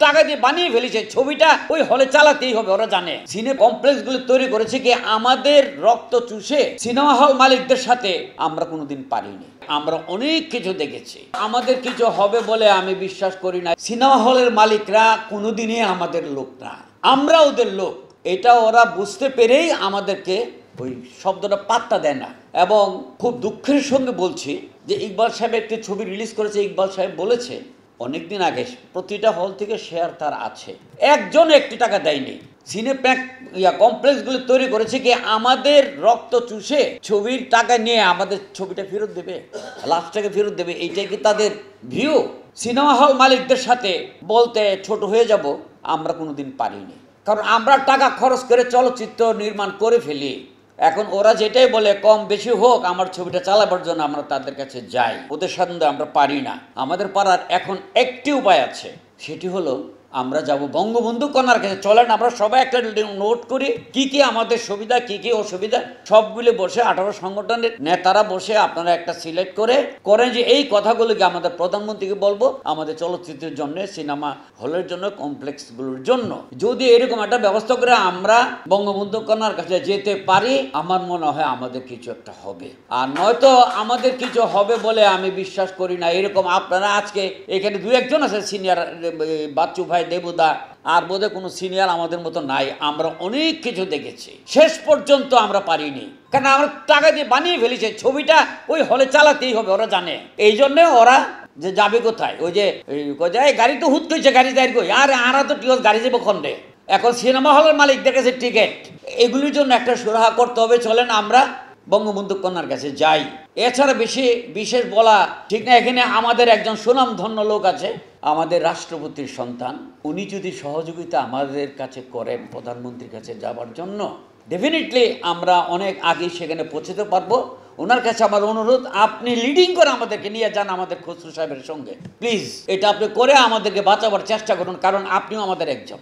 টাকা দিয়ে বানিয়ে ফেলেছে ছবিটা, ওই হলে চালাতেই হবে, ওরা জানে। সিনে কমপ্লেক্স গুলো তৈরি করেছে কি আমাদের রক্ত চুষে সিনেমা হল মালিকদের সাথে আমরা কোনোদিন পারিনি। আমরা অনেক কিছু দেখেছি, আমাদের কিছু হবে বলে আমি বিশ্বাস করি না। সিনেমা হলের মালিকরা কোনোদিনই আমাদের লোক না, আমরা ওদের লোক। এটা ওরা বুঝতে পেরেই আমাদেরকে ওই শব্দটা পাত্তা দেয় না। এবং খুব দুঃখের সঙ্গে বলছি যে ইকবাল সাহেব একটি ছবি রিলিজ করেছে, ইকবাল সাহেব বলেছে অনেকদিন আগে প্রতিটা হল থেকে শেয়ার তার আছে, একজন একটি টাকা দেয়নি। সিনেপ্যাক কমপ্লেক্সগুলো তৈরি করেছে কি আমাদের রক্ত চুষে ছবির টাকা নিয়ে আমাদের ছবিটা ফেরত দেবে, লাস্টটাকে ফেরত দেবে। এইটাই কি তাদের ভিউ? সিনেমা হল মালিকদের সাথে বলতে ছোট হয়ে যাব আমরা কোনোদিন পারিনি, কারণ আমরা টাকা খরচ করে চলচ্চিত্র নির্মাণ করে ফেলি। এখন ওরা যেটাই বলে কম বেশি হোক আমার ছবিটা চালাবার জন্য আমরা তাদের কাছে যাই, ওদের সাথে আমরা পারি না। আমাদের পারার এখন একটি উপায় আছে, সেটি হলো আমরা যাব বঙ্গবন্ধু কন্যার কাছে। চলেন আমরা সবাই একটা নোট করি কি কি আমাদের সুবিধা কি কি অসুবিধা, সবগুলো বসে 18 সংগঠনের নেতারা বসে আপনারা একটা সিলেক্ট করেন যে এই কথাগুলোকে আমাদের প্রধানমন্ত্রীকে বলবো আমাদের চলচ্চিত্রের জন্য, সিনেমা হলের জন্য, কমপ্লেক্সগুলোর জন্য। যদি এরকম একটা ব্যবস্থা করে আমরা বঙ্গবন্ধু কন্যার কাছে যেতে পারি, আমার মনে হয় আমাদের কিছু একটা হবে। আর নয়তো আমাদের কিছু হবে বলে আমি বিশ্বাস করি না। এরকম আপনারা আজকে এখানে দু একজন আছে সিনিয়র, বাচ্চু ভাই, দেবুদা, আর বোধহয় কোনো সিনিয়র আমাদের মতো নাই। আমরা অনেক কিছু দেখেছি, শেষ পর্যন্ত আমরা পারিনি, কারণ আমরা টাকা দিয়ে বানিয়ে ফেলেছে ছবিটা, ওই হলে চালাতেই হবে, ওরা জানে। এই জন্য ওরা যে যাবে কোথায়, ওই যে গাড়ি তো হুট করেছে, গাড়ি যাই কই, আর আরা তো টিকস গাড়ি যাবো খন্ডে। এখন সিনেমা হলের মালিকদের কাছে টিকিট, এগুলির জন্য একটা সুরাহা করতে হবে। চলেন আমরা বঙ্গবন্ধু কন্যার কাছে যাই। এছাড়া বেশি বিশেষ বলা ঠিক না। এখানে আমাদের একজন সুনামধন্য লোক আছে, আমাদের রাষ্ট্রপতির সন্তান। উনি যদি সহযোগিতা আমাদের কাছে করেন প্রধানমন্ত্রীর কাছে যাবার জন্য, ডেফিনেটলি আমরা অনেক আগে সেখানে পৌঁছতে পারবো। ওনার কাছে আমার অনুরোধ, আপনি লিডিং করে আমাদেরকে নিয়ে যান আমাদের খসরু সাহেবের সঙ্গে, প্লিজ। এটা আপনি করে আমাদেরকে বাঁচাবার চেষ্টা করুন, কারণ আপনিও আমাদের একজন।